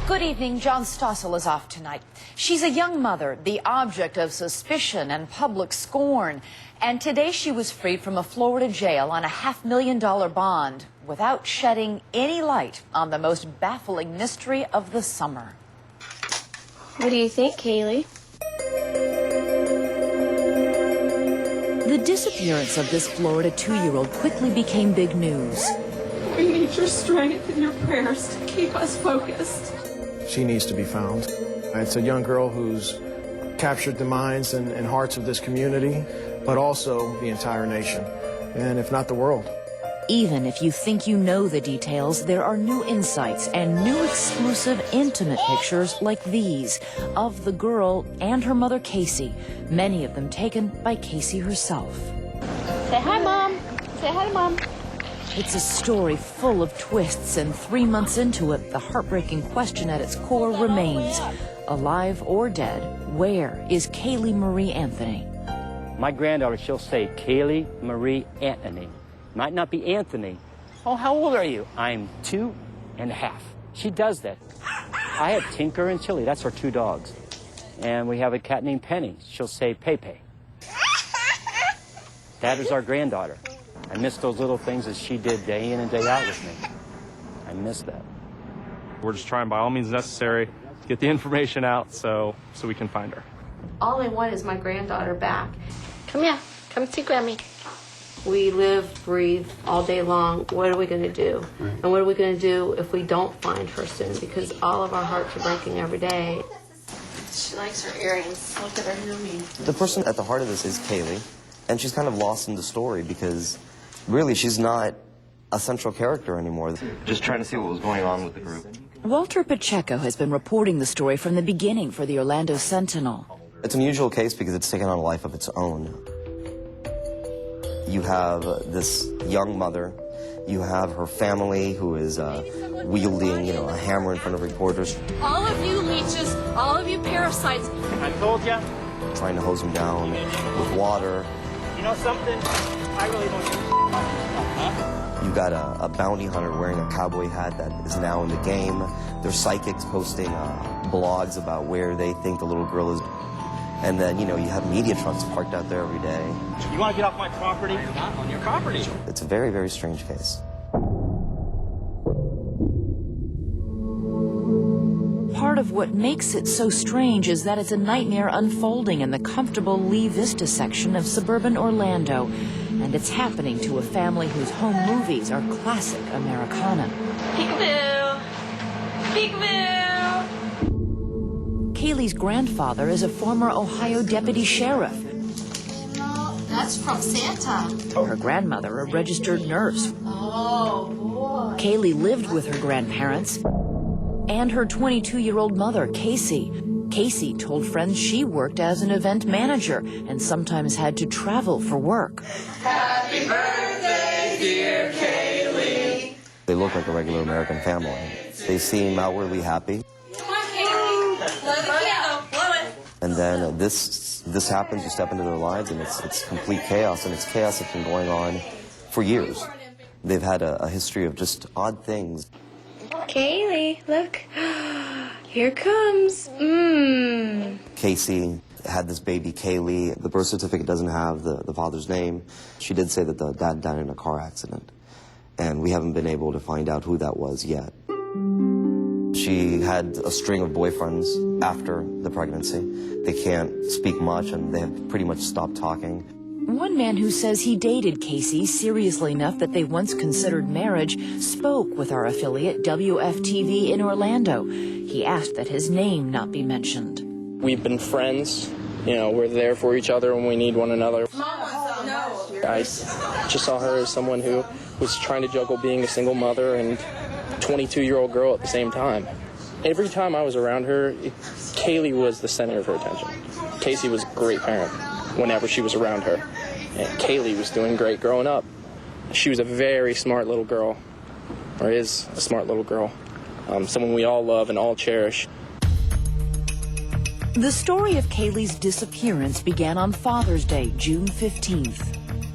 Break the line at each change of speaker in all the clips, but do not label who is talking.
Good evening. John Stossel is off tonight. She's a young mother, the object of suspicion and public scorn. And today she was freed from a Florida jail on a $500,000 bond without shedding any light on the most baffling mystery of the summer.
What do you think, Kaylee?
The disappearance of this Florida 2-year-old quickly became big news.
We need your strength and your prayers to keep us focused.
She needs to be found. It's a young girl who's captured the minds and hearts of this community, but also the entire nation, and if not the world.
Even if you think you know the details, there are new insights and new exclusive intimate pictures like these of the girl and her mother Casey, many of them taken by Casey herself.
Say hi, Mom. Say hi to Mom.
It's a story full of twists, and 3 months into it, the heartbreaking question at its core remains. Alive or dead, where is Caylee Marie Anthony?
My granddaughter, she'll say Caylee Marie Anthony. Might not be Anthony. Oh, how old are you? I'm 2.5. She does that. I have Tinker and Chili. That's our 2 dogs. And we have a cat named Penny. She'll say Pepe. That is our granddaughter. I miss those little things that she did day in and day out with me. I miss that.
We're just trying by all means necessary to get the information out so we can find her.
All I want is my granddaughter back. Come here. Come see Grammy. We live, breathe all day long. What are we going to do? And what are we going to do if we don't find her soon? Because all of our hearts are breaking every day. She likes her earrings. Look at her earring.
The person at the heart of this is Caylee, and she's kind of lost in the story because really she's not a central character anymore. Just trying to see what was going on with the group.
Walter Pacheco has been reporting the story from the beginning for the Orlando Sentinel.
It's an unusual case because it's taken on a life of its own. You have this young mother, you have her family who is wielding, a hammer in front of reporters.
All of you leeches, all of you parasites.
I told you.
Trying to hose them down with water.
You know something? I really don't know.
You got a bounty hunter wearing a cowboy hat that is now in the game. There's psychics posting blogs about where they think the little girl is. And then, you have media trucks parked out there every day.
You want to get off my property? You're not on your property.
It's a very, very strange case.
Part of what makes it so strange is that it's a nightmare unfolding in the comfortable Lee Vista section of suburban Orlando. And it's happening to a family whose home movies are classic Americana.
Peekaboo. Peekaboo.
Caylee's grandfather is a former Ohio deputy sheriff.
That's from Santa.
Her grandmother, a registered nurse.
Oh, boy.
Caylee lived with her grandparents and her 22-year-old mother, Casey. Casey told friends she worked as an event manager and sometimes had to travel for work.
Happy birthday, dear Kaylee.
They look like a regular American family. They seem outwardly happy.
Come on, Kaylee. Blow the candle. Blow it.
And then this happens, you step into their lives, and it's complete chaos, and it's chaos that's been going on for years. They've had a history of just odd things.
Kaylee, look. Here comes.
Casey had this baby, Caylee. The birth certificate doesn't have the father's name. She did say that the dad died in a car accident, and we haven't been able to find out who that was yet. She had a string of boyfriends after the pregnancy. They can't speak much, and they have pretty much stopped talking.
One man who says he dated Casey seriously enough that they once considered marriage spoke with our affiliate WFTV in Orlando. He asked that his name not be mentioned.
We've been friends. We're there for each other when we need one another. I just saw her as someone who was trying to juggle being a single mother and 22-year-old girl at the same time. Every time I was around her, Caylee was the center of her attention. Casey was a great parent whenever she was around her. And Caylee was doing great growing up. She was a very smart little girl, or is a smart little girl, someone we all love and all cherish.
The story of Caylee's disappearance began on Father's Day, June 15th.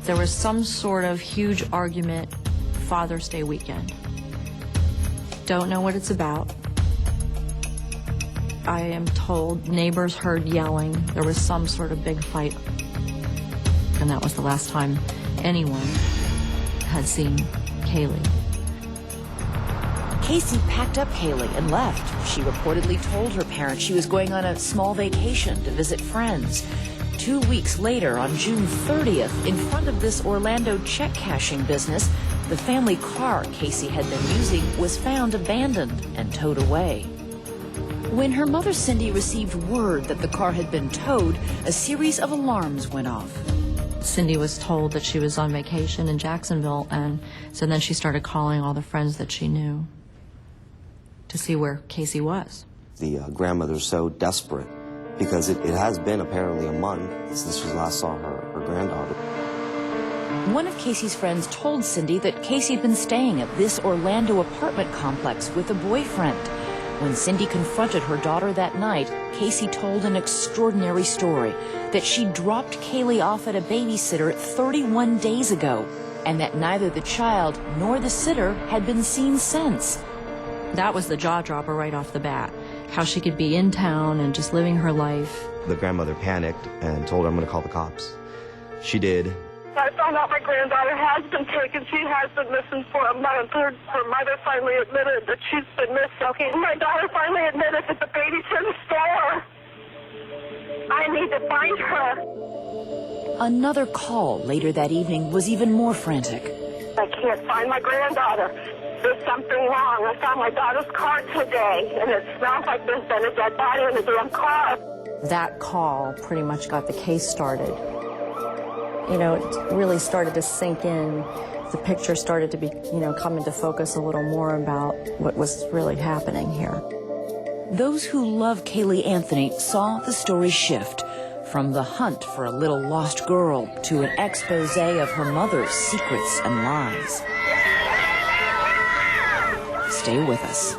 There was some sort of huge argument Father's Day weekend. Don't know what it's about. I am told neighbors heard yelling. There was some sort of big fight. And that was the last time anyone had seen Caylee.
Casey packed up Caylee and left. She reportedly told her parents she was going on a small vacation to visit friends. 2 weeks later, on June 30th, in front of this Orlando check cashing business, the family car Casey had been using was found abandoned and towed away. When her mother Cindy received word that the car had been towed, a series of alarms went off.
Cindy was told that she was on vacation in Jacksonville, and so then she started calling all the friends that she knew to see where Casey was.
The grandmother's so desperate because it has been apparently a month since she last saw her granddaughter.
One of Casey's friends told Cindy that Casey had been staying at this Orlando apartment complex with a boyfriend. When Cindy confronted her daughter that night, Casey told an extraordinary story, that she dropped Caylee off at a babysitter 31 days ago, and that neither the child nor the sitter had been seen since.
That was the jaw dropper right off the bat, how she could be in town and just living her life.
The grandmother panicked and told her, "I'm going to call the cops." She did.
I found out my granddaughter has been taken. She has been missing for a month. Her mother finally admitted that she's been missing. Okay, my daughter finally admitted that the baby's in the store. I need to find her.
Another call later that evening was even more frantic.
I can't find my granddaughter. There's something wrong. I found my daughter's car today, and it smells like there's been a dead body in the damn car.
That call pretty much got the case started. You know, it really started to sink in. The picture started to be, come into focus a little more about what was really happening here.
Those who love Caylee Anthony saw the story shift from the hunt for a little lost girl to an expose of her mother's secrets and lies. Stay with us.